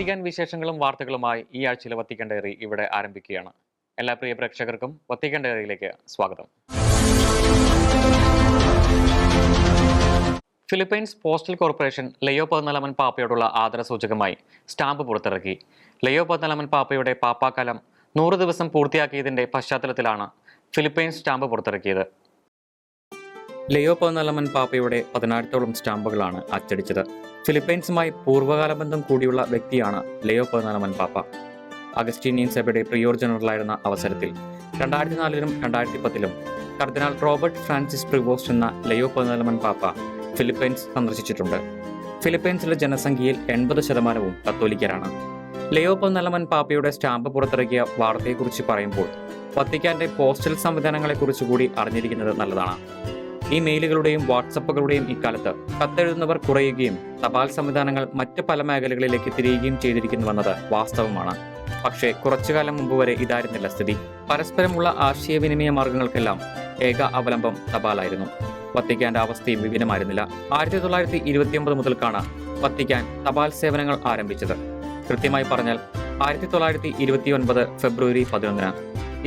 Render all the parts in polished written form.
Vatican വിശേഷങ്ങളും വാർത്തകളുമായി ഈ ആഴ്ചയിലെ വത്തിക്കാൻ ഡയറി ഇവിടെ ആരംഭിക്കുകയാണ്. എല്ലാ പ്രിയ പ്രേക്ഷകർക്കും വത്തിക്കാൻ ഡയറിയിലേക്ക് സ്വാഗതം. ഫിലിപ്പൈൻസ് പോസ്റ്റൽ കോർപ്പറേഷൻ ലയോ 14 പാപ്പയോടുള്ള ആദരസൂചകമായി സ്റ്റാമ്പ് പുറത്തിറക്കി. ലയോ 14 പാപ്പയുടെ പാപ്പാക്കാലം 100 ദിവസം പൂർത്തിയാക്കിയതിന്റെ പശ്ചാത്തലത്തിലാണ് ഫിലിപ്പൈൻസ് സ്റ്റാമ്പ് പുറത്തിറക്കിയത്. ലയോ 14 പാപ്പയുടെ 16ഓളം സ്റ്റാമ്പുകളാണ് അച്ചടിച്ചത്. ഫിലിപ്പൈൻസുമായി പൂർവ്വകാല ബന്ധം കൂടിയുള്ള വ്യക്തിയാണ് ലയോ 14 പാപ്പ. അഗസ്റ്റീനിയൻ സഭയുടെ പ്രിയോർ ജനറലായിരുന്ന അവസരത്തിൽ 2004-ലും 2010-ലും കർദിനാൾ റോബർട്ട് ഫ്രാൻസിസ് പ്രിവോസ്റ്റ് എന്ന ലയോ 14 പാപ്പ ഫിലിപ്പൈൻസ് സന്ദർശിച്ചിട്ടുണ്ട്. ഫിലിപ്പൈൻസിലെ ജനസംഖ്യയിൽ 80% കത്തോലിക്കരാണ്. ലയോ 14 പാപ്പയുടെ സ്റ്റാമ്പ് പുറത്തിറക്കിയ വാർത്തയെക്കുറിച്ച് പറയുമ്പോൾ വത്തിക്കാന്റെ പോസ്റ്റൽ സംവിധാനങ്ങളെക്കുറിച്ച് കൂടി അറിഞ്ഞിരിക്കുന്നത് നല്ലതാണ്. ഈ മെയിലുകളുടെയും വാട്സപ്പുകളുടെയും ഇക്കാലത്ത് കത്തെഴുതുന്നവർ കുറയുകയും തപാൽ സംവിധാനങ്ങൾ മറ്റ് പല മേഖലകളിലേക്ക് തിരിയുകയും ചെയ്തിരിക്കുന്നുവെന്നത് വാസ്തവമാണ്. പക്ഷേ കുറച്ചുകാലം മുമ്പ് വരെ ഇതായിരുന്നില്ല സ്ഥിതി. പരസ്പരമുള്ള ആശയവിനിമയ മാർഗങ്ങൾക്കെല്ലാം ഏക അവലംബം തപാലായിരുന്നു. വത്തിക്കാന്റെ അവസ്ഥയും വിഭിന്നമായിരുന്നില്ല. 1929 മുതൽക്കാണ് വത്തിക്കാൻ തപാൽ സേവനങ്ങൾ ആരംഭിച്ചത്. കൃത്യമായി പറഞ്ഞാൽ 1929 ഫെബ്രുവരി 11-ന്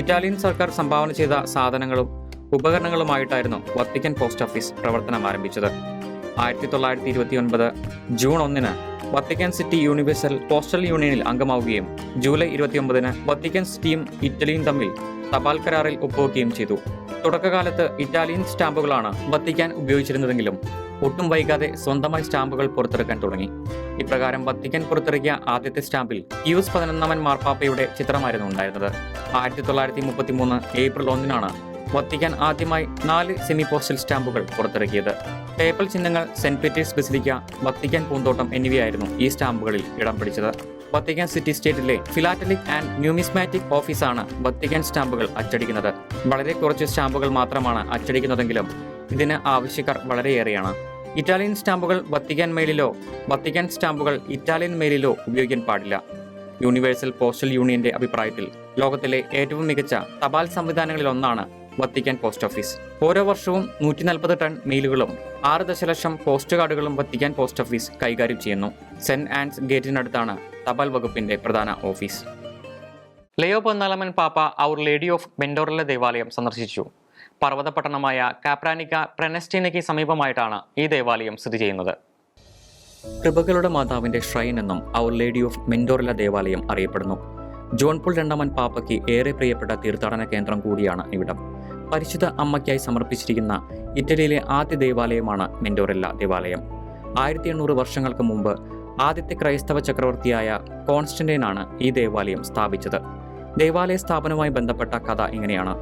ഇറ്റാലിയൻ സർക്കാർ സംഭാവന ചെയ്ത സാധനങ്ങളും ഉപകരണങ്ങളുമായിട്ടായിരുന്നു വത്തിക്കാൻ പോസ്റ്റ് ഓഫീസ് പ്രവർത്തനം ആരംഭിച്ചത്. 1929 ജൂൺ 1-ന് വത്തിക്കാൻ സിറ്റി യൂണിവേഴ്സൽ പോസ്റ്റൽ യൂണിയനിൽ അംഗമാവുകയും ജൂലൈ 29-ന് വത്തിക്കാൻ സിറ്റിയും ഇറ്റലിയും തമ്മിൽ തപാൽ കരാറിൽ ഒപ്പുവെക്കുകയും ചെയ്തു. തുടക്കകാലത്ത് ഇറ്റാലിയൻ സ്റ്റാമ്പുകളാണ് വത്തിക്കാൻ ഉപയോഗിച്ചിരുന്നതെങ്കിലും ഒട്ടും വൈകാതെ സ്വന്തമായി സ്റ്റാമ്പുകൾ പുറത്തിറക്കാൻ തുടങ്ങി. ഇപ്രകാരം വത്തിക്കാൻ പുറത്തിറക്കിയ ആദ്യത്തെ സ്റ്റാമ്പിൽ പിയൂസ് 11 മാർപ്പാപ്പയുടെ ചിത്രമായിരുന്നു ഉണ്ടായിരുന്നത്. 1933 ഏപ്രിൽ 1-നാണ് വത്തിക്കാൻ ആദ്യമായി 4 സെമി പോസ്റ്റൽ സ്റ്റാമ്പുകൾ പുറത്തിറക്കിയത്. പേപ്പൽ ചിഹ്നങ്ങൾ, സെന്റ് പീറ്റേഴ്സ് ബസിലിക്ക, വത്തിക്കാൻ പൂന്തോട്ടം എന്നിവയായിരുന്നു ഈ സ്റ്റാമ്പുകളിൽ ഇടം പിടിച്ചത്. വത്തിക്കാൻ സിറ്റി സ്റ്റേറ്റിലെ ഫിലാറ്റലിക് ആൻഡ് ന്യൂമിസ്മാറ്റിക് ഓഫീസാണ് വത്തിക്കാൻ സ്റ്റാമ്പുകൾ അച്ചടിക്കുന്നത്. വളരെ കുറച്ച് സ്റ്റാമ്പുകൾ മാത്രമാണ് അച്ചടിക്കുന്നതെങ്കിലും ഇതിന് ആവശ്യക്കാർ വളരെയേറെയാണ്. ഇറ്റാലിയൻ സ്റ്റാമ്പുകൾ വത്തിക്കാൻ മെയിലിലോ വത്തിക്കാൻ സ്റ്റാമ്പുകൾ ഇറ്റാലിയൻ മെയിലിലോ ഉപയോഗിക്കാൻ പാടില്ല. യൂണിവേഴ്സൽ പോസ്റ്റൽ യൂണിയന്റെ അഭിപ്രായത്തിൽ ലോകത്തിലെ ഏറ്റവും മികച്ച തപാൽ സംവിധാനങ്ങളിൽ ഒന്നാണ് വത്തിക്കാൻ പോസ്റ്റ് ഓഫീസ്. ഓരോ വർഷവും 140 ടൺ മെയിലുകളും 6 ദശലക്ഷം പോസ്റ്റ് കാർഡുകളും വത്തിക്കാൻ പോസ്റ്റ് ഓഫീസ് കൈകാര്യം ചെയ്യുന്നു. സെന്റ് ആൻസ് ഗേറ്റിനടുത്താണ് തപാൽ വകുപ്പിന്റെ പ്രധാന ഓഫീസ്. ലയോ 14 പാപ്പ ഔർ ലേഡി ഓഫ് മെൻഡോറിലെ ദേവാലയം സന്ദർശിച്ചു. പർവ്വത പട്ടണമായ കാപ്രാനിക്ക പ്രെനസ്റ്റീനയ്ക്ക് സമീപമായിട്ടാണ് ഈ ദേവാലയം സ്ഥിതി ചെയ്യുന്നത്. കൃപകളുടെ മാതാവിന്റെ ഷ്രൈൻ എന്നും ഔർ ലേഡി ഓഫ് മെൻഡോറില ദേവാലയം അറിയപ്പെടുന്നു. ജോൺ പോൾ 2 പാപ്പയ്ക്ക് ഏറെ പ്രിയപ്പെട്ട തീർത്ഥാടന കേന്ദ്രം കൂടിയാണ് ഇവിടം. പരിശുദ്ധ അമ്മയ്ക്കായി സമർപ്പിച്ചിരിക്കുന്ന ഇറ്റലിയിലെ ആദ്യ ദേവാലയമാണ് മെൻഡോറില്ല ദേവാലയം. 1800 വർഷങ്ങൾക്ക് മുമ്പ് ആദ്യത്തെ ക്രൈസ്തവ ചക്രവർത്തിയായ കോൺസ്റ്റന്റൈനാണ് ഈ ദേവാലയം സ്ഥാപിച്ചത്. ദേവാലയ സ്ഥാപനവുമായി ബന്ധപ്പെട്ട കഥ ഇങ്ങനെയാണ്.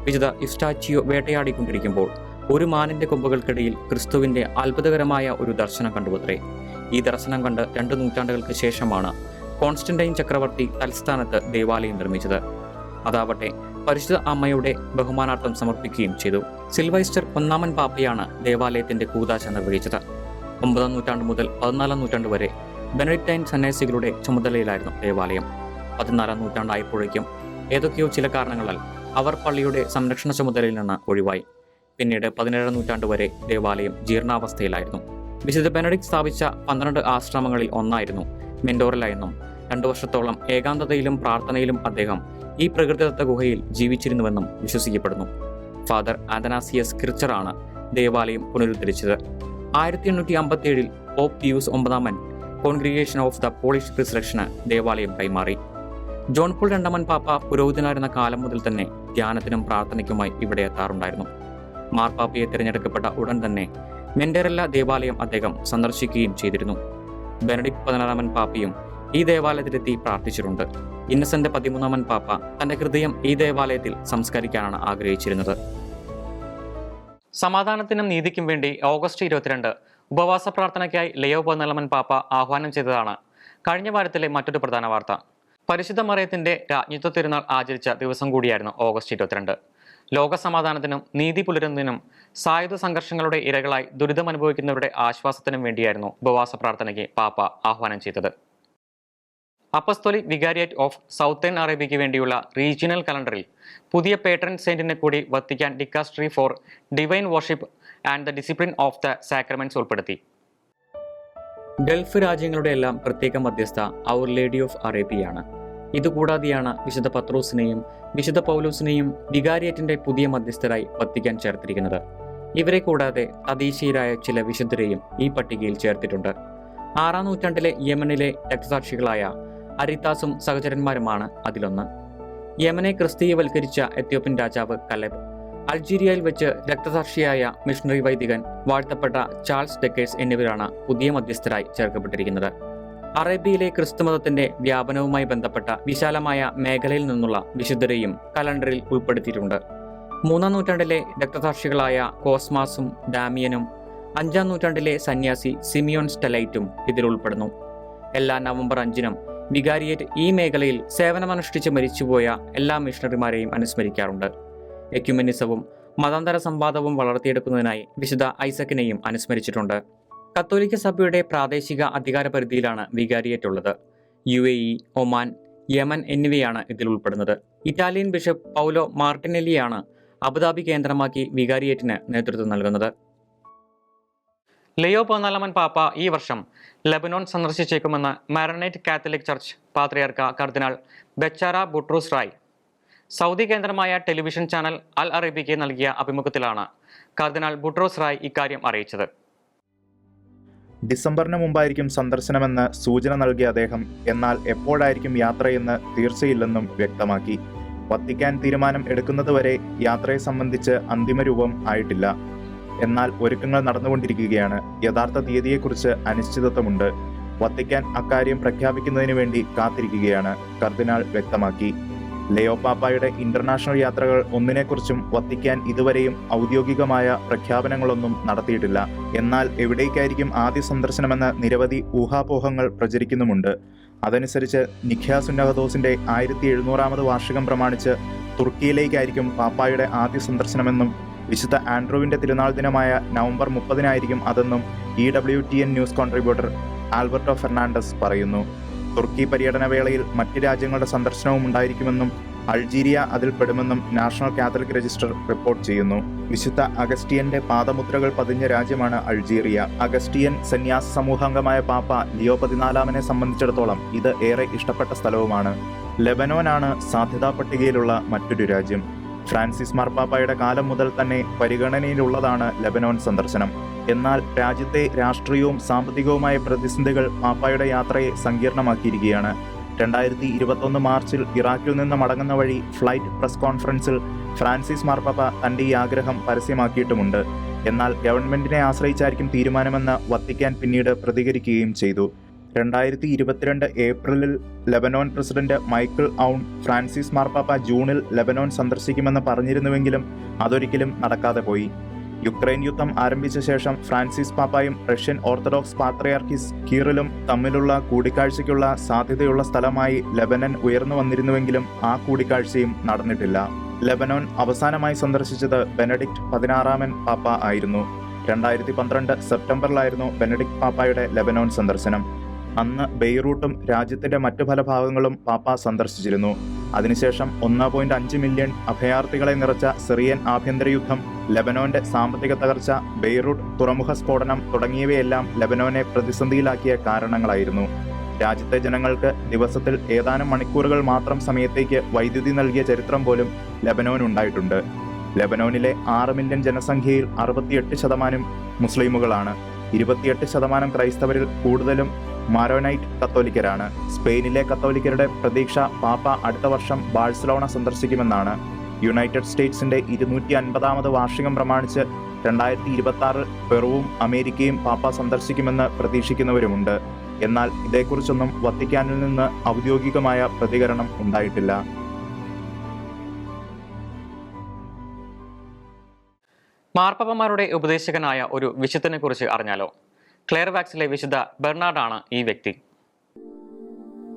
വിശുദ്ധ യുസ്റ്റാച്ചിയോ വേട്ടയാടിക്കൊണ്ടിരിക്കുമ്പോൾ ഒരു മാനിന്റെ കൊമ്പുകൾക്കിടയിൽ ക്രിസ്തുവിന്റെ അത്ഭുതകരമായ ഒരു ദർശനം കണ്ടുവത്രേ. ഈ ദർശനം കണ്ട് 2 നൂറ്റാണ്ടുകൾക്ക് ശേഷമാണ് കോൺസ്റ്റന്റൈൻ ചക്രവർത്തി തൽസ്ഥാനത്ത് ദേവാലയം നിർമ്മിച്ചത്. അതാവട്ടെ പരിശുദ്ധ അമ്മയുടെ ബഹുമാനാർത്ഥം സമർപ്പിക്കുകയും ചെയ്തു. സിൽവൈസ്റ്റർ 1 പാപ്പയാണ് ദേവാലയത്തിന്റെ കൂദാശ നിർവഹിച്ചത്. 9-ാം നൂറ്റാണ്ട് മുതൽ 14-ാം നൂറ്റാണ്ട് വരെ ബെനഡിക്ടൈൻ സന്യാസികളുടെ ചുമതലയിലായിരുന്നു ദേവാലയം. 14-ാം നൂറ്റാണ്ടായപ്പോഴേക്കും ഏതൊക്കെയോ ചില കാരണങ്ങളാൽ അവർ പള്ളിയുടെ സംരക്ഷണ ചുമതലയിൽ നിന്ന് ഒഴിവായി. പിന്നീട് 17-ാം നൂറ്റാണ്ട് വരെ ദേവാലയം ജീർണാവസ്ഥയിലായിരുന്നു. വിശുദ്ധ ബെനഡിക്ട് സ്ഥാപിച്ച 12 ആശ്രമങ്ങളിൽ ഒന്നായിരുന്നു മെൻഡോറില എന്നും 2 വർഷത്തോളം ഏകാന്തതയിലും പ്രാർത്ഥനയിലും അദ്ദേഹം ഈ പ്രകൃതിദത്ത ഗുഹയിൽ ജീവിച്ചിരുന്നുവെന്നും വിശ്വസിക്കപ്പെടുന്നു. ഫാദർ ആന്തനാസിയസ് കിർച്ചറാണ് ദേവാലയം പുനരുദ്ധരിച്ചത്. 1857 Pope Pius 9 congregation of the Polish റിസറക്ഷന് ദേവാലയം കൈമാറി. ജോൺ പോൾ 2 പാപ്പ പുരോഹിതനായിരുന്ന കാലം മുതൽ തന്നെ ധ്യാനത്തിനും പ്രാർത്ഥനയ്ക്കുമായി ഇവിടെ എത്താറുണ്ടായിരുന്നു. മാർപ്പാപ്പയെ തിരഞ്ഞെടുക്കപ്പെട്ട ഉടൻ തന്നെ മെൻഡോറില്ല ദേവാലയം അദ്ദേഹം സന്ദർശിക്കുകയും ചെയ്തിരുന്നു. ബെനഡിക്ട് 16 പാപ്പയും ഈ ദേവാലയത്തിലെത്തി പ്രാർത്ഥിച്ചിട്ടുണ്ട്. ഇന്നസെന്റ് 13 പാപ്പ തന്റെ ഹൃദയം ഈ ദേവാലയത്തിൽ സംസ്കരിക്കാനാണ് ആഗ്രഹിച്ചിരുന്നത്. സമാധാനത്തിനും നീതിക്കും വേണ്ടി ഓഗസ്റ്റ് 22 ഉപവാസ പ്രാർത്ഥനയ്ക്കായി ലയോ 14 പാപ്പ ആഹ്വാനം ചെയ്തതാണ് കഴിഞ്ഞ വാരത്തിലെ മറ്റൊരു പ്രധാന വാർത്ത. പരിശുദ്ധ മറിയത്തിന്റെ രാജ്ഞിത്വ തിരുനാൾ ആചരിച്ച ദിവസം കൂടിയായിരുന്നു ഓഗസ്റ്റ് 22. ലോക സമാധാനത്തിനും നീതി പുലരുന്നതിനും സായുധ സംഘർഷങ്ങളുടെ ഇരകളായി ദുരിതമനുഭവിക്കുന്നവരുടെ ആശ്വാസത്തിനും വേണ്ടിയായിരുന്നു ഉപവാസ പ്രാർത്ഥനയ്ക്ക് പാപ്പ ആഹ്വാനം ചെയ്തത്. അപ്പസ്തോലിക് വികാരിയേറ്റ് ഓഫ് സൗത്തേൺ അറേബ്യയ്ക്ക് വേണ്ടിയുള്ള റീജിയണൽ കലണ്ടറിൽ പുതിയ പേട്രൺ സെയിന്റിനെ കൂടി Vatican dicastery four divine worship and the discipline of the sacraments ഉൾപ്പെടുത്തി. ഗൾഫ് രാജ്യങ്ങളുടെ എല്ലാം പ്രത്യേക മധ്യസ്ഥ ഔർ ലേഡി ഓഫ് അറേബ്യയാണ്. ഇതുകൂടാതെയാണ് വിശുദ്ധ പത്രോസിനെയും വിശുദ്ധ പൗലോസിനെയും വികാരിയേറ്റിന്റെ പുതിയ മധ്യസ്ഥരായി വത്തിക്കാൻ ചേർത്തിരിക്കുന്നത്. ഇവരെ കൂടാതെ തദ്ദേശീയരായ ചില വിശുദ്ധരെയും ഈ പട്ടികയിൽ ചേർത്തിട്ടുണ്ട്. 6-ാം നൂറ്റാണ്ടിലെ യമനിലെ രക്തസാക്ഷികളായ അരിത്താസും സഹചരന്മാരുമാണ് അതിലൊന്ന്. യമനെ ക്രിസ്തീയവൽക്കരിച്ച എത്യോപ്യൻ രാജാവ് കലെബ്, അൾജീരിയയിൽ വെച്ച് രക്തസാക്ഷിയായ മിഷണറി വൈദികൻ വാഴ്ത്തപ്പെട്ട ചാൾസ് ഡെക്കേഴ്സ് എന്നിവരാണ് പുതിയ മധ്യസ്ഥരായി ചേർക്കപ്പെട്ടിരിക്കുന്നത്. അറേബ്യയിലെ ക്രിസ്തുമതത്തിന്റെ വ്യാപനവുമായി ബന്ധപ്പെട്ട വിശാലമായ മേഖലയിൽ നിന്നുള്ള വിശുദ്ധരെയും കലണ്ടറിൽ ഉൾപ്പെടുത്തിയിട്ടുണ്ട്. 3-ാം നൂറ്റാണ്ടിലെ രക്തസാക്ഷികളായ കോസ്മാസും ഡാമിയനും 5-ാം നൂറ്റാണ്ടിലെ സന്യാസി സിമിയോൺ സ്റ്റെലൈറ്റും ഇതിൽ ഉൾപ്പെടുന്നു. എല്ലാ നവംബർ 5-നും വികാരിയേറ്റ് ഈ മേഖലയിൽ സേവനമനുഷ്ഠിച്ച് മരിച്ചുപോയ എല്ലാ മിഷണറിമാരെയും അനുസ്മരിക്കാറുണ്ട്. എക്യുമെനിസവും മതാന്തര സംവാദവും വളർത്തിയെടുക്കുന്നതിനായി വിശുദ്ധ ഐസക്കിനെയും അനുസ്മരിച്ചിട്ടുണ്ട്. കത്തോലിക്ക സഭയുടെ പ്രാദേശിക അധികാര പരിധിയിലാണ് വികാരിയേറ്റ് ഉള്ളത്. UAE, ഒമാൻ, യമൻ എന്നിവയാണ് ഇതിൽ ഉൾപ്പെടുന്നത്. ഇറ്റാലിയൻ ബിഷപ്പ് പൗലോ മാർട്ടിനെല്ലിയാണ് അബുദാബി കേന്ദ്രമാക്കി വികാരിയേറ്റിന് നേതൃത്വം നൽകുന്നത്. ലിയോ 14 പാപ്പ ഈ വർഷം ലെബനോൺ സന്ദർശിച്ചേക്കുമെന്ന് മാരണൈറ്റ് കാത്തലിക് ചർച്ച് പാത്രിയാർക്ക കർദിനാൾ ബെച്ചാര ബുട്രൂസ് റായ് സൗദി കേന്ദ്രമായ ടെലിവിഷൻ ചാനൽ അൽ അറേബ്യയ്ക്ക് നൽകിയ അഭിമുഖത്തിലാണ് കർദിനാൾ ബുട്രോസ് റായ് ഇക്കാര്യം അറിയിച്ചത്. ഡിസംബറിന് മുമ്പായിരിക്കും സന്ദർശനമെന്ന് സൂചന നൽകിയ അദ്ദേഹം എന്നാൽ എപ്പോഴായിരിക്കും യാത്രയെന്ന് തീർച്ചയില്ലെന്നും വ്യക്തമാക്കി. വത്തിക്കാൻ തീരുമാനം എടുക്കുന്നതുവരെ യാത്രയെ സംബന്ധിച്ച് അന്തിമ രൂപം ആയിട്ടില്ല. എന്നാൽ ഒരുക്കങ്ങൾ നടന്നുകൊണ്ടിരിക്കുകയാണ്. യഥാർത്ഥ തീയതിയെക്കുറിച്ച് അനിശ്ചിതത്വമുണ്ട്. വത്തിക്കാൻ അക്കാര്യം പ്രഖ്യാപിക്കുന്നതിന് വേണ്ടി കാത്തിരിക്കുകയാണ്, കർദിനാൾ വ്യക്തമാക്കി. ലിയോ പാപ്പായുടെ ഇന്റർനാഷണൽ യാത്രകൾ ഒന്നിനെക്കുറിച്ചും വത്തിക്കാൻ ഇതുവരെയും ഔദ്യോഗികമായ പ്രഖ്യാപനങ്ങളൊന്നും നടത്തിയിട്ടില്ല. എന്നാൽ എവിടേക്കായിരിക്കും ആദ്യ സന്ദർശനമെന്ന് നിരവധി ഊഹാപോഹങ്ങൾ പ്രചരിക്കുന്നുമുണ്ട്. അതനുസരിച്ച് നിഖ്യാ സുന്നഹദോസിന്റെ 1700ാമത് വാർഷികം പ്രമാണിച്ച് തുർക്കിയിലേക്കായിരിക്കും പാപ്പായുടെ ആദ്യ സന്ദർശനമെന്നും വിശുദ്ധ ആൻഡ്രൂവിന്റെ തിരുനാൾ ദിനമായ നവംബർ 30-നായിരിക്കും അതെന്നും EWTN news contributor Alberto Fernandez പറയുന്നു. തുർക്കി പര്യടന വേളയിൽ മറ്റ് രാജ്യങ്ങളുടെ സന്ദർശനവും ഉണ്ടായിരിക്കുമെന്നും അൾജീരിയ അതിൽ പെടുമെന്നും നാഷണൽ കാത്തലിക് രജിസ്റ്റർ റിപ്പോർട്ട് ചെയ്യുന്നു. വിശുദ്ധ അഗസ്റ്റിയന്റെ പാദമുദ്രകൾ പതിഞ്ഞ രാജ്യമാണ് അൾജീരിയ. അഗസ്റ്റിയൻ സന്യാസ സമൂഹാംഗമായ പാപ്പ ലിയോ 14 സംബന്ധിച്ചിടത്തോളം ഇത് ഏറെ ഇഷ്ടപ്പെട്ട സ്ഥലവുമാണ്. ലെബനോനാണ് സാധ്യതാ പട്ടികയിലുള്ള മറ്റൊരു രാജ്യം. ഫ്രാൻസിസ് മാർപ്പാപ്പയുടെ കാലം മുതൽ തന്നെ പരിഗണനയിലുള്ളതാണ് ലെബനോൻ സന്ദർശനം. എന്നാൽ രാജ്യത്തെ രാഷ്ട്രീയവും സാമ്പത്തികവുമായ പ്രതിസന്ധികൾ പാപ്പായുടെ യാത്രയെ സങ്കീർണമാക്കിയിരിക്കുകയാണ്. 2021 മാർച്ചിൽ ഇറാഖിൽ നിന്ന് മടങ്ങുന്ന വഴി ഫ്ലൈറ്റ് പ്രസ് കോൺഫറൻസിൽ ഫ്രാൻസിസ് മാർപ്പാപ്പ തന്റെ ഈ ആഗ്രഹം പരസ്യമാക്കിയിട്ടുമുണ്ട്. എന്നാൽ ഗവൺമെന്റിനെ ആശ്രയിച്ചായിരിക്കും തീരുമാനമെന്ന് വത്തിക്കാൻ പിന്നീട് പ്രതികരിക്കുകയും ചെയ്തു. 2022 ഏപ്രിലിൽ Lebanon president Michael Aoun Francis മാർപ്പാപ്പ ജൂണിൽ ലെബനോൻ സന്ദർശിക്കുമെന്ന് പറഞ്ഞിരുന്നുവെങ്കിലും അതൊരിക്കലും നടക്കാതെ പോയി. യുക്രൈൻ യുദ്ധം ആരംഭിച്ച ശേഷം ഫ്രാൻസിസ് പാപ്പായും റഷ്യൻ ഓർത്തഡോക്സ് പാത്രിയാർക്കീസ് കീറിലും തമ്മിലുള്ള കൂടിക്കാഴ്ചയ്ക്കുള്ള സാധ്യതയുള്ള സ്ഥലമായി ലെബനൻ ഉയർന്നു വന്നിരുന്നുവെങ്കിലും ആ കൂടിക്കാഴ്ചയും നടന്നിട്ടില്ല. ലെബനോൻ അവസാനമായി സന്ദർശിച്ചത് ബെനഡിക്ട് 16 പാപ്പ ആയിരുന്നു. 2012 സെപ്റ്റംബറിലായിരുന്നു ബെനഡിക്ട് പാപ്പായുടെ ലെബനോൻ സന്ദർശനം. അന്ന് ബെയ്റൂട്ടും രാജ്യത്തിന്റെ മറ്റു പല ഭാഗങ്ങളും പാപ്പ സന്ദർശിച്ചിരുന്നു. അതിനുശേഷം 1.5 മില്യൺ അഭയാർത്ഥികളെ നിറച്ച സിറിയൻ ആഭ്യന്തര യുദ്ധം, ലെബനോന്റെ സാമ്പത്തിക തകർച്ച, ബെയ്റൂട്ട് തുറമുഖ സ്ഫോടനം തുടങ്ങിയവയെല്ലാം ലെബനോനെ പ്രതിസന്ധിയിലാക്കിയ കാരണങ്ങളായിരുന്നു. രാജ്യത്തെ ജനങ്ങൾക്ക് ദിവസത്തിൽ ഏതാനും മണിക്കൂറുകൾ മാത്രം സമയത്തേക്ക് വൈദ്യുതി നൽകിയ ചരിത്രം പോലും ലെബനോനുണ്ടായിട്ടുണ്ട്. ലെബനോനിലെ 6 മില്യൺ ജനസംഖ്യയിൽ 68% മുസ്ലിമുകളാണ്. 28% ക്രൈസ്തവരിൽ കൂടുതലും മാരോനൈറ്റ് കത്തോലിക്കരാണ്. സ്പെയിനിലെ കത്തോലിക്കരുടെ പ്രതീക്ഷ പാപ്പ അടുത്ത വർഷം ബാഴ്സലോണ സന്ദർശിക്കുമെന്നാണ്. യുണൈറ്റഡ് സ്റ്റേറ്റ്സിന്റെ 250ാമത് വാർഷികം പ്രമാണിച്ച് 2026 പെറുവും അമേരിക്കയും പാപ്പ സന്ദർശിക്കുമെന്ന് പ്രതീക്ഷിക്കുന്നവരുമുണ്ട്. എന്നാൽ ഇതേക്കുറിച്ചൊന്നും വത്തിക്കാനിൽ നിന്ന് ഔദ്യോഗികമായ പ്രതികരണം ഉണ്ടായിട്ടില്ല. മാർപ്പാപ്പമാരുടെ ഉപദേശകനായ ഒരു വിശുദ്ധനെ കുറിച്ച് അറിഞ്ഞാലോ? ക്ലെയർവാക്സിലെ വിശുദ്ധ ബെർണാർഡാണ് ഈ വ്യക്തി.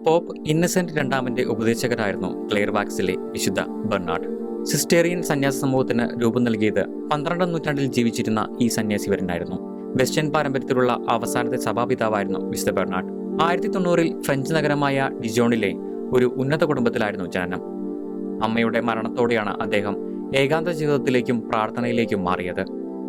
പോപ്പ് ഇന്നസെന്റ് രണ്ടാമന്റെ ഉപദേശകനായിരുന്നു ക്ലെയർവാക്സിലെ വിശുദ്ധ ബെർണാർഡ്. സിസ്റ്റേറിയൻ സന്യാസ സമൂഹത്തിന് രൂപം നൽകിയത് 12ാം നൂറ്റാണ്ടിൽ ജീവിച്ചിരുന്ന ഈ സന്യാസിവരനായിരുന്നു. വെസ്റ്റേൺ പാരമ്പര്യത്തിലുള്ള അവസാനത്തെ സഭാപിതാവായിരുന്നു വിശുദ്ധ ബെർണാർഡ്. 1990 ഫ്രഞ്ച് നഗരമായ ഡിജോണിലെ ഒരു ഉന്നത കുടുംബത്തിലായിരുന്നു ജനനം. അമ്മയുടെ മരണത്തോടെയാണ് അദ്ദേഹം ഏകാന്ത ജീവിതത്തിലേക്കും പ്രാർത്ഥനയിലേക്കും മാറിയത്.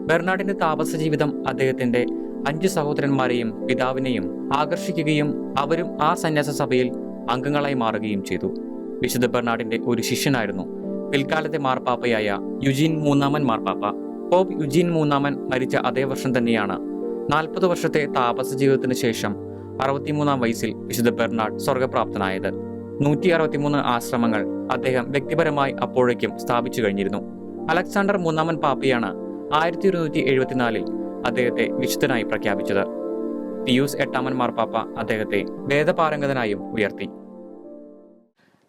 ബെർണാർഡിന്റെ താപസ ജീവിതം അദ്ദേഹത്തിന്റെ 5 സഹോദരന്മാരെയും പിതാവിനെയും ആകർഷിക്കുകയും അവരും ആ സന്യാസ സഭയിൽ അംഗങ്ങളായി മാറുകയും ചെയ്തു. വിശുദ്ധ ബെർണാഡിന്റെ ഒരു ശിഷ്യനായിരുന്നു പിൽക്കാലത്തെ മാർപ്പാപ്പയായ യുജീൻ മൂന്നാമൻ മാർപ്പാപ്പ. പോപ്പ് യുജീൻ മൂന്നാമൻ മരിച്ച അതേ വർഷം തന്നെയാണ് 40 വർഷത്തെ താപസ ജീവിതത്തിന് ശേഷം 63-ാം വയസ്സിൽ വിശുദ്ധ ബെർണാഡ് സ്വർഗപ്രാപ്തനായത്. 163 ആശ്രമങ്ങൾ അദ്ദേഹം വ്യക്തിപരമായി അപ്പോഴേക്കും സ്ഥാപിച്ചു കഴിഞ്ഞിരുന്നു. അലക്സാണ്ടർ മൂന്നാമൻ പാപ്പയാണ് 1174-ൽ അദ്ദേഹത്തെ വിശുദ്ധനായി പ്രഖ്യാപിച്ചത്. പിയൂസ് 8-ാമൻ മാർപ്പാപ്പ അദ്ദേഹത്തെ വേദപാരംഗതനായും ഉയർത്തി.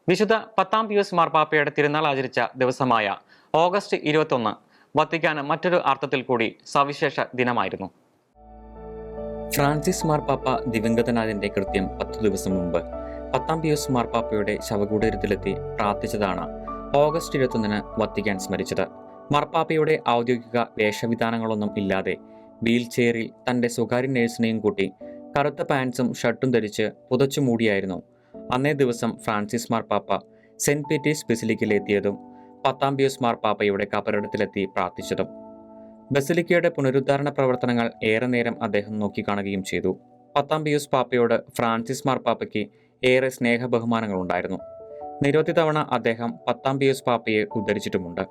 വിശുദ്ധ 10-ാം പിയൂസ് മാർപ്പാപ്പയുടെ തിരുനാൾ ആചരിച്ച ദിവസമായ ഓഗസ്റ്റ് 21 വത്തിക്കാന് മറ്റൊരു അർത്ഥത്തിൽ കൂടി സവിശേഷ ദിനമായിരുന്നു. ഫ്രാൻസിസ് മാർപ്പാപ്പ ദിവംഗതനായതിന്റെ കൃത്യം 10 ദിവസം മുമ്പ് 10-ാം പിയൂസ് മാർപ്പാപ്പയുടെ ശവകുടീരത്തിലെത്തി പ്രാർത്ഥിച്ചതാണ് ഓഗസ്റ്റ് 21 വത്തിക്കാൻ സ്മരിച്ചത്. മാർപ്പാപ്പയുടെ ഔദ്യോഗിക വേഷവിധാനങ്ങളൊന്നും ഇല്ലാതെ വീൽ ചെയറിൽ തന്റെ സ്വകാര്യ നേഴ്സിനെയും കൂട്ടി കറുത്ത പാൻസും ഷർട്ടും ധരിച്ച് പുതച്ചു മൂടിയായിരുന്നു അന്നേ ദിവസം ഫ്രാൻസിസ് മാർപ്പാപ്പ സെന്റ് പീറ്റേഴ്സ് ബസിലിക്കയിലെത്തിയതും 10-ാം പിയൂസ് മാർപ്പാപ്പയുടെ കബറിടത്തിലെത്തി പ്രാർത്ഥിച്ചതും. ബസിലിക്കയുടെ പുനരുദ്ധാരണ പ്രവർത്തനങ്ങൾ ഏറെ നേരം അദ്ദേഹം നോക്കിക്കാണുകയും ചെയ്തു. 10-ാം പിയൂസ് പാപ്പയോട് ഫ്രാൻസിസ് മാർപ്പാപ്പയ്ക്ക് ഏറെ സ്നേഹബഹുമാനങ്ങളുണ്ടായിരുന്നു. നിരവധി തവണ അദ്ദേഹം 10-ാം പിയൂസ് പാപ്പയെ ഉദ്ധരിച്ചിട്ടുമുണ്ട്.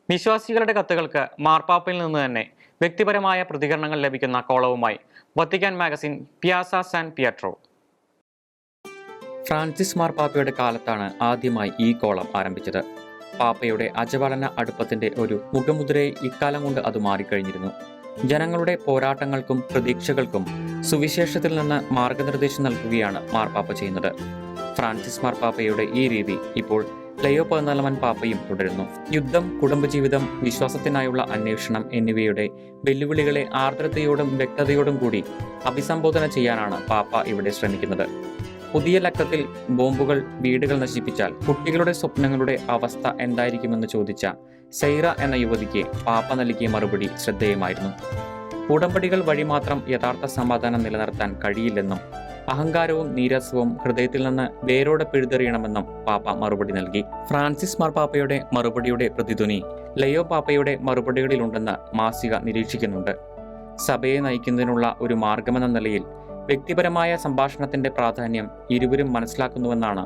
വിശ്വാസികളുടെ കത്തുകൾക്ക് മാർപ്പാപ്പയിൽ നിന്ന് തന്നെ വ്യക്തിപരമായ പ്രതികരണങ്ങൾ ലഭിക്കുന്ന കോളവുമായി Vatican magazine Piazza San Pietro. Francis മാർപ്പാപ്പയുടെ കാലത്താണ് ആദ്യമായി ഈ കോളം ആരംഭിച്ചത്. പാപ്പയുടെ അജപാലന അടുപ്പത്തിന്റെ ഒരു മുഖമുദ്രയെ ഇക്കാലം കൊണ്ട് അത് മാറിക്കഴിഞ്ഞിരുന്നു. ജനങ്ങളുടെ പോരാട്ടങ്ങൾക്കും പ്രതീക്ഷകൾക്കും സുവിശേഷത്തിൽ നിന്ന് മാർഗനിർദ്ദേശം നൽകുകയാണ് മാർപ്പാപ്പ ചെയ്യുന്നത്. ഫ്രാൻസിസ് മാർപ്പാപ്പയുടെ ഈ രീതി ഇപ്പോൾ ലയോ 14-ാമൻ പാപ്പയും തുടരുന്നു. യുദ്ധം, കുടുംബജീവിതം, വിശ്വാസത്തിനായുള്ള അന്വേഷണം എന്നിവയുടെ വെല്ലുവിളികളെ ആർദ്രതയോടും വ്യക്തതയോടും കൂടി അഭിസംബോധന ചെയ്യാനാണ് പാപ്പ ഇവിടെ ശ്രമിക്കുന്നത്. പുതിയ ലക്കത്തിൽ ബോംബുകൾ വീടുകൾ നശിപ്പിച്ചാൽ കുട്ടികളുടെ സ്വപ്നങ്ങളുടെ അവസ്ഥ എന്തായിരിക്കുമെന്ന് ചോദിച്ച സൈറ എന്ന യുവതിക്ക് പാപ്പ നൽകിയ മറുപടി ശ്രദ്ധേയമായിരുന്നു. ഉടമ്പടികൾ വഴി മാത്രം യഥാർത്ഥ സമാധാനം നിലനിർത്താൻ കഴിയില്ലെന്നും അഹങ്കാരവും നീരസവും ഹൃദയത്തിൽ നിന്ന് വേരോടെ പിഴുതെറിയണമെന്നും പാപ്പ മറുപടി നൽകി. ഫ്രാൻസിസ് മാർപ്പാപ്പയുടെ മറുപടിയുടെ പ്രതിധ്വനി ലയോ പാപ്പയുടെ മറുപടികളിലുണ്ടെന്ന് മാസിക നിരീക്ഷിക്കുന്നുണ്ട്. സഭയെ നയിക്കുന്നതിനുള്ള ഒരു മാർഗമെന്ന നിലയിൽ വ്യക്തിപരമായ സംഭാഷണത്തിന്റെ പ്രാധാന്യം ഇരുവരും മനസ്സിലാക്കുന്നുവെന്നാണ്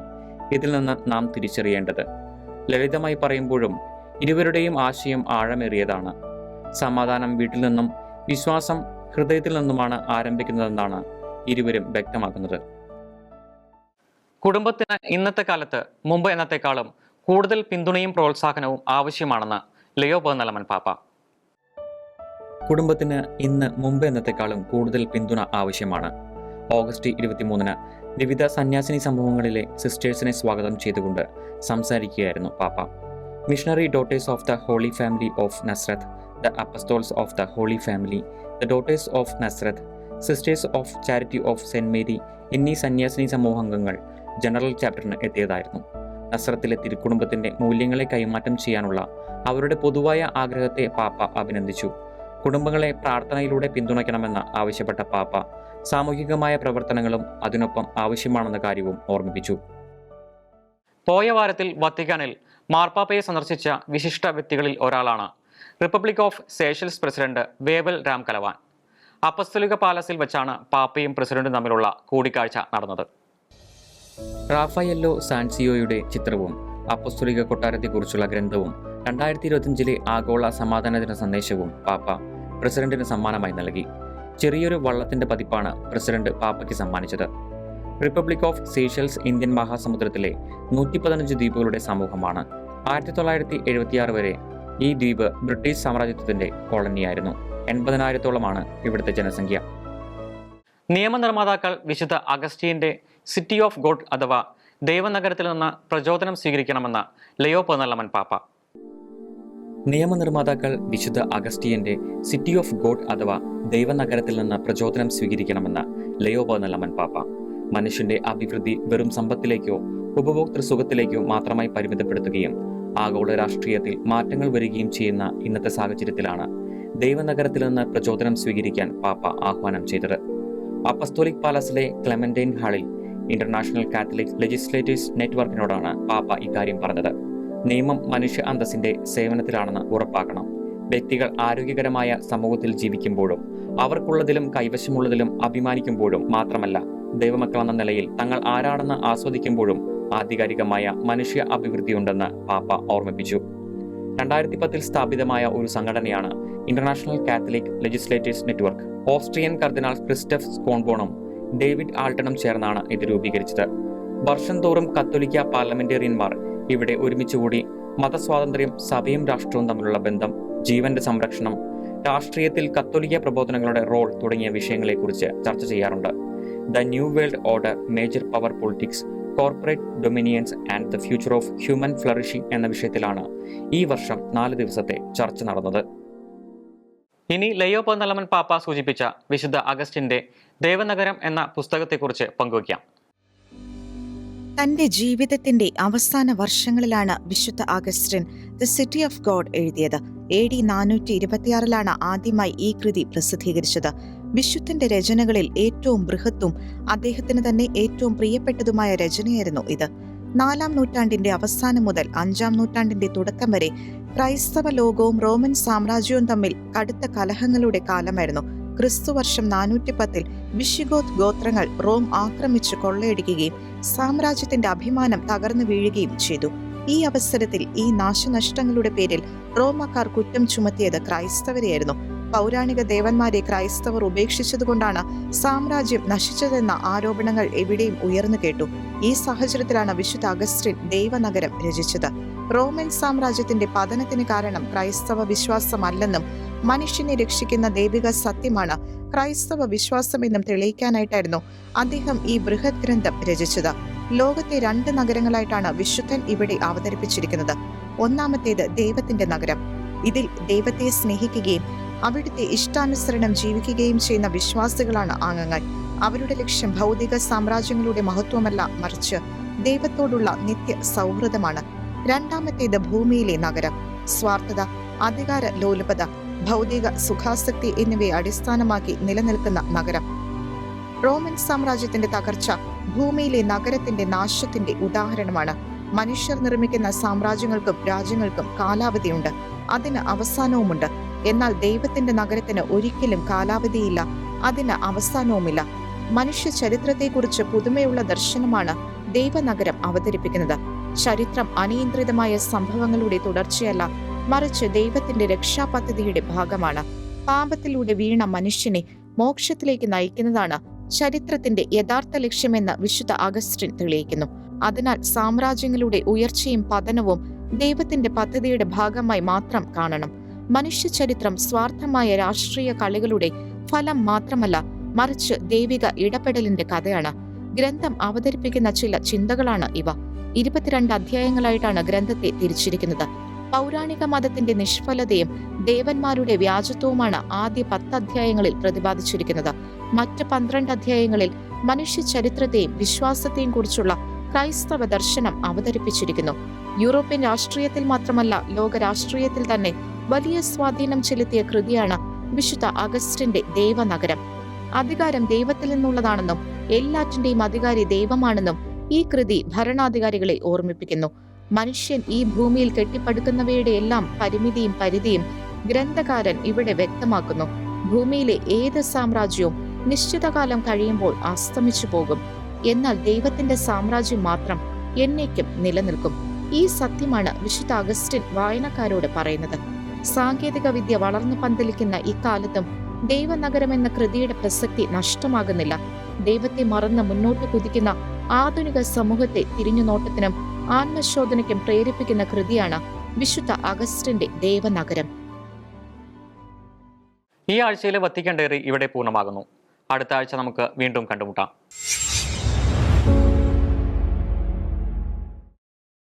ഇതിൽ നിന്ന് നാം തിരിച്ചറിയേണ്ടത്. ലളിതമായി പറയുമ്പോഴും ഇരുവരുടെയും ആശയം ആഴമേറിയതാണ്. സമാധാനം വീട്ടിൽ നിന്നും വിശ്വാസം ഹൃദയത്തിൽ നിന്നുമാണ് ആരംഭിക്കുന്നതെന്നാണ് ഇരുവരും വ്യക്തമാക്കുന്നത്. കുടുംബത്തിന് ഇന്നത്തെ കാലത്ത് മുമ്പ് എന്നത്തെക്കാളും കൂടുതൽ പിന്തുണയും പ്രോത്സാഹനവും ആവശ്യമാണെന്ന് ലയോ 14-ാമൻ പാപ്പ. കുടുംബത്തിന് ഇന്ന് മുമ്പ് എന്നത്തെക്കാളും കൂടുതൽ പിന്തുണ ആവശ്യമാണ്. ഓഗസ്റ്റ് 23 വിവിധ സന്യാസിനി സമൂഹങ്ങളിലെ സിസ്റ്റേഴ്സിനെ സ്വാഗതം ചെയ്തുകൊണ്ട് സംസാരിക്കുകയായിരുന്നു പാപ്പ. Missionary Daughters of the Holy Family of Nazareth, the Apostles of the Holy Family, the Daughters of Nazareth, Sisters of Charity of Saint Mary എന്നീ സന്യാസിനി സമൂഹാംഗങ്ങൾ ജനറൽ ചാപ്റ്ററിന് എത്തിയതായിരുന്നു. നസ്രത്തിലെ തിരുക്കുടുംബത്തിന്റെ മൂല്യങ്ങളെ കൈമാറ്റം ചെയ്യാനുള്ള അവരുടെ പൊതുവായ ആഗ്രഹത്തെ പാപ്പ അഭിനന്ദിച്ചു. കുടുംബങ്ങളെ പ്രാർത്ഥനയിലൂടെ പിന്തുണയ്ക്കണമെന്ന് ആവശ്യപ്പെട്ട പാപ്പ സാമൂഹികമായ പ്രവർത്തനങ്ങളും അതിനൊപ്പം ആവശ്യമാണെന്ന കാര്യവും ഓർമ്മിപ്പിച്ചു. പോയ വാരത്തിൽ വത്തിക്കാനിൽ മാർപ്പാപ്പയെ സന്ദർശിച്ച വിശിഷ്ട വ്യക്തികളിൽ ഒരാളാണ് Republic of Seychelles president Wavel Ramkalawan. അപ്പസ്തോലിക പാലസിൽ വെച്ചാണ് പാപ്പയും പ്രസിഡന്റും തമ്മിലുള്ള കൂടിക്കാഴ്ച നടന്നത്. റാഫായെല്ലോ സാൻസിയോയുടെ ചിത്രവും അപ്പസ്തോലിക കൊട്ടാരത്തെക്കുറിച്ചുള്ള ഗ്രന്ഥവും 2025 ആഗോള സമാധാന ദിന സന്ദേശവും പാപ്പ പ്രസിഡന്റിന് സമ്മാനമായി നൽകി. ചെറിയൊരു വള്ളത്തിന്റെ പതിപ്പാണ് പ്രസിഡന്റ് പാപ്പയ്ക്ക് സമ്മാനിച്ചത്. റിപ്പബ്ലിക് ഓഫ് സീഷെൽസ് ഇന്ത്യൻ മഹാസമുദ്രത്തിലെ 115 ദ്വീപുകളുടെ സമൂഹമാണ്. 1976 വരെ ഈ ദ്വീപ് ബ്രിട്ടീഷ് സാമ്രാജ്യത്വത്തിന്റെ കോളനിയായിരുന്നു. 80,000-ഓളമാണ് ഇവിടുത്തെ ജനസംഖ്യ. നിയമനിർമ്മാതാക്കൾ വിശുദ്ധ അഗസ്റ്റീന്റെ സിറ്റി ഓഫ് ഗോഡ് അഥവാ ദൈവനഗരത്തിൽ നിന്ന് പ്രചോദനം സ്വീകരിക്കണമെന്ന് ലയോ 14-ാമൻ പാപ്പ. നിയമനിർമ്മാതാക്കൾ വിശുദ്ധ അഗസ്റ്റീന്റെ സിറ്റി ഓഫ് ഗോഡ് അഥവാ ദൈവനഗരത്തിൽ നിന്ന് പ്രചോദനം സ്വീകരിക്കണമെന്ന് ലയോ 14-ാമൻ പാപ്പ. മനുഷ്യന്റെ അഭിവൃദ്ധി വെറും സമ്പത്തിലേക്കോ ഉപഭോക്തൃ സുഖത്തിലേക്കോ മാത്രമായി പരിമിതപ്പെടുത്തുകയും ആഗോള രാഷ്ട്രീയത്തിൽ മാറ്റങ്ങൾ വരികയും ചെയ്യുന്ന ഇന്നത്തെ സാഹചര്യത്തിലാണ് ദൈവനഗരത്തിൽ നിന്ന് പ്രചോദനം സ്വീകരിക്കാൻ പാപ്പ ആഹ്വാനം ചെയ്തത്. അപ്പസ്തോലിക് പാലസിലെ ക്ലെമന്റൈൻ ഹാളിൽ ഇന്റർനാഷണൽ കാത്തലിക് ലെജിസ്ലേറ്റേഴ്സ് നെറ്റ്വർക്കിനോടാണ് പാപ്പ ഇക്കാര്യം പറഞ്ഞത്. നിയമം മനുഷ്യ അന്തസ്സിന്റെ സേവനത്തിലാണെന്ന് ഉറപ്പാക്കണം. വ്യക്തികൾ ആരോഗ്യകരമായ സമൂഹത്തിൽ ജീവിക്കുമ്പോഴും അവർക്കുള്ളതിലും കൈവശമുള്ളതിലും അഭിമാനിക്കുമ്പോഴും മാത്രമല്ല, ദൈവമക്കളെന്ന നിലയിൽ തങ്ങൾ ആരാണെന്ന് ആസ്വദിക്കുമ്പോഴും ആധികാരികമായ മനുഷ്യ അഭിവൃദ്ധിയുണ്ടെന്ന് പാപ്പ ഓർമ്മിപ്പിച്ചു. 2010 സ്ഥാപിതമായ ഒരു സംഘടനയാണ് International Catholic Legislators Network. Austrian കർദിനാൾ ക്രിസ്റ്റഫ് സ്കോൺബോണും ഡേവിഡ് ആൾട്ടണും ചേർന്നാണ് ഇത് രൂപീകരിച്ചത്. വർഷം തോറും കത്തോലിക്ക പാർലമെന്റേറിയന്മാർ ഇവിടെ ഒരുമിച്ചുകൂടി മതസ്വാതന്ത്ര്യം, സഭയും രാഷ്ട്രവും തമ്മിലുള്ള ബന്ധം, ജീവന്റെ സംരക്ഷണം, രാഷ്ട്രീയത്തിൽ കത്തോലിക്ക പ്രബോധനങ്ങളുടെ റോൾ തുടങ്ങിയ വിഷയങ്ങളെക്കുറിച്ച് ചർച്ച ചെയ്യാറുണ്ട്. The new world order, major power politics, corporate dominions and the future of human flourishing എന്ന വിഷയത്തിലാണ് ഈ വർഷം 4 ദിവസത്തെ ചർച്ച നടന്നത്. ഇനി ലയോ 14 പാപ്പ സൂചിപ്പിച്ച വിശുദ്ധ അഗസ്റ്റിന്റെ ദേവനഗരം എന്ന പുസ്തകത്തെക്കുറിച്ച് പങ്കുവയ്ക്കാം. തന്റെ ജീവിതത്തിന്റെ അവസാന വർഷങ്ങളിലാണ് വിശുദ്ധ Augustine the city of God എഴുതിയത്. AD 426 ആദ്യമായി ഈ കൃതി പ്രസിദ്ധീകരിച്ചത്. വിശുദ്ധന്റെ രചനകളിൽ ഏറ്റവും ബൃഹത്തും അദ്ദേഹത്തിന് തന്നെ ഏറ്റവും പ്രിയപ്പെട്ടതുമായ രചനയായിരുന്നു ഇത്. 4-ാം നൂറ്റാണ്ടിന്റെ അവസാനം മുതൽ 5-ാം നൂറ്റാണ്ടിന്റെ തുടക്കം വരെ ക്രൈസ്തവ ലോകവും റോമൻ സാമ്രാജ്യവും തമ്മിൽ കടുത്ത കലഹങ്ങളുടെ കാലമായിരുന്നു. ക്രിസ്തുവർഷം 410 വിശിഗോത്ത് ഗോത്രങ്ങൾ റോം ആക്രമിച്ച് കൊള്ളയടിക്കുകയും സാമ്രാജ്യത്തിന്റെ അഭിമാനം തകർന്നു വീഴുകയും ചെയ്തു. ഈ അവസരത്തിൽ ഈ നാശനഷ്ടങ്ങളുടെ പേരിൽ റോമക്കാർ കുറ്റം ചുമത്തിയത് ക്രൈസ്തവരെയായിരുന്നു. പൗരാണിക ദേവന്മാരെ ക്രൈസ്തവർ ഉപേക്ഷിച്ചതുകൊണ്ടാണ് സാമ്രാജ്യം നശിച്ചതെന്ന ആരോപണങ്ങൾ എവിടെയും ഉയർന്നു കേട്ടു. ഈ സാഹചര്യത്തിലാണ് വിശുദ്ധ അഗസ്റ്റിൻ ദൈവനഗരം രചിച്ചത്. റോമൻ സാമ്രാജ്യത്തിന്റെ പതനത്തിന് കാരണം ക്രൈസ്തവ വിശ്വാസമല്ലെന്നും മനുഷ്യനെ രക്ഷിക്കുന്ന ദൈവിക സത്യമാണ് ക്രൈസ്തവ വിശ്വാസമെന്നും തെളിയിക്കാനായിട്ടായിരുന്നു അദ്ദേഹം ഈ ബൃഹത് ഗ്രന്ഥം രചിച്ചത്. ലോകത്തെ 2 നഗരങ്ങളായിട്ടാണ് വിശുദ്ധൻ ഇവിടെ അവതരിപ്പിച്ചിരിക്കുന്നത്. ഒന്നാമത്തേത് ദൈവത്തിന്റെ നഗരം. ഇതിൽ ദൈവത്തെ സ്നേഹിക്കുകയും അവിടുത്തെ ഇഷ്ടാനുസരണം ജീവിക്കുകയും ചെയ്യുന്ന വിശ്വാസികളാണ് അംഗങ്ങൾ. അവരുടെ ലക്ഷ്യം ഭൗതിക സാമ്രാജ്യങ്ങളുടെ മഹത്വമല്ല, മറിച്ച് ദൈവത്തോടുള്ള നിത്യ സൗഹൃദമാണ്. രണ്ടാമത്തേത് ഭൂമിയിലെ നഗരം. സ്വാർത്ഥത, അധികാര ലോലുപത, ഭൗതിക സുഖാസക്തി എന്നിവയെ അടിസ്ഥാനമാക്കി നിലനിൽക്കുന്ന നഗരം. റോമൻ സാമ്രാജ്യത്തിന്റെ തകർച്ച ഭൂമിയിലെ നഗരത്തിന്റെ നാശത്തിന്റെ ഉദാഹരണമാണ്. മനുഷ്യർ നിർമ്മിക്കുന്ന സാമ്രാജ്യങ്ങൾക്കും രാജ്യങ്ങൾക്കും കാലാവധിയുണ്ട്, അതിന് അവസാനവുമുണ്ട്. എന്നാൽ ദൈവത്തിന്റെ നഗരത്തിന് ഒരിക്കലും കാലാവധിയില്ല, അതിന് അവസാനവുമില്ല. മനുഷ്യ ചരിത്രത്തെക്കുറിച്ച് പുതുമയുള്ള ദർശനമാണ് ദൈവനഗരം അവതരിപ്പിക്കുന്നത്. ചരിത്രം അനിയന്ത്രിതമായ സംഭവങ്ങളുടെ തുടർച്ചയല്ല, മറിച്ച് ദൈവത്തിന്റെ രക്ഷാപദ്ധതിയുടെ ഭാഗമാണ്. പാപത്തിലൂടെ വീണ മനുഷ്യനെ മോക്ഷത്തിലേക്ക് നയിക്കുന്നതാണ് ചരിത്രത്തിന്റെ യഥാർത്ഥ ലക്ഷ്യമെന്ന് വിശുദ്ധ അഗസ്റ്റിൻ തെളിയിക്കുന്നു. അതിനാൽ സാമ്രാജ്യങ്ങളുടെ ഉയർച്ചയും പതനവും ദൈവത്തിന്റെ പദ്ധതിയുടെ ഭാഗമായി മാത്രം കാണണം. മനുഷ്യ ചരിത്രം സ്വാർത്ഥമായ രാഷ്ട്രീയ കളികളുടെ ഫലം മാത്രമല്ല, മറിച്ച് ദൈവിക ഇടപെടലിന്റെ കഥയാണ്. ഗ്രന്ഥം അവതരിപ്പിക്കുന്ന ചില ചിന്തകളാണ് ഇവ. 22 അധ്യായങ്ങളായിട്ടാണ് ഗ്രന്ഥത്തെ തിരിച്ചിരിക്കുന്നത്. പൗരാണിക മതത്തിന്റെ നിഷ്ഫലതയും ദേവന്മാരുടെ വ്യാജത്വവുമാണ് ആദ്യ 10 അധ്യായങ്ങളിൽ പ്രതിപാദിച്ചിരിക്കുന്നത്. മറ്റ് 12 അധ്യായങ്ങളിൽ മനുഷ്യ ചരിത്രത്തെയും വിശ്വാസത്തെയും കുറിച്ചുള്ള ക്രൈസ്തവ ദർശനം അവതരിപ്പിച്ചിരിക്കുന്നു. യൂറോപ്യൻ രാഷ്ട്രീയത്തിൽ മാത്രമല്ല, ലോക രാഷ്ട്രീയത്തിൽ തന്നെ വലിയ സ്വാധീനം ചെലുത്തിയ കൃതിയാണ് വിശുദ്ധ അഗസ്റ്റിന്റെ ദൈവനഗരം. അധികാരം ദൈവത്തിൽ നിന്നുള്ളതാണെന്നും എല്ലാറ്റിന്റെയും അധികാരി ദൈവമാണെന്നും ഈ കൃതി ഭരണാധികാരികളെ ഓർമ്മിപ്പിക്കുന്നു. മനുഷ്യൻ ഈ ഭൂമിയിൽ കെട്ടിപ്പടുക്കുന്നവയുടെ എല്ലാം പരിമിതിയും പരിധിയും ഗ്രന്ഥകാരൻ ഇവിടെ വ്യക്തമാക്കുന്നു. ഭൂമിയിലെ ഏത് സാമ്രാജ്യവും നിശ്ചിത കാലം കഴിയുമ്പോൾ അസ്തമിച്ചു പോകും, എന്നാൽ ദൈവത്തിന്റെ സാമ്രാജ്യം മാത്രം എന്നേക്കും നിലനിൽക്കും. ഈ സത്യമാണ് വിശുദ്ധ അഗസ്റ്റിൻ വായനക്കാരോട് പറയുന്നത്. സാങ്കേതിക വിദ്യ വളർന്നു പന്തലിക്കുന്ന ഇക്കാലത്തും ദൈവനഗരം എന്ന കൃതിയുടെ പ്രസക്തി നഷ്ടമാകുന്നില്ല. ദൈവത്തെ മറന്ന് മുന്നോട്ട് കുതിക്കുന്ന ആധുനിക സമൂഹത്തെ തിരിഞ്ഞുനോട്ടത്തിനും ആത്മശോധനയ്ക്കും പ്രേരിപ്പിക്കുന്ന കൃതിയാണ് വിശുദ്ധ അഗസ്റ്റിന്റെ ദൈവനഗരം. ഈ ആഴ്ചയിലെ വത്തിക്കാൻ ഡയറി ഇവിടെ പൂർണ്ണമാകുന്നു. അടുത്ത ആഴ്ച നമുക്ക് വീണ്ടും കണ്ടുമുട്ടാം.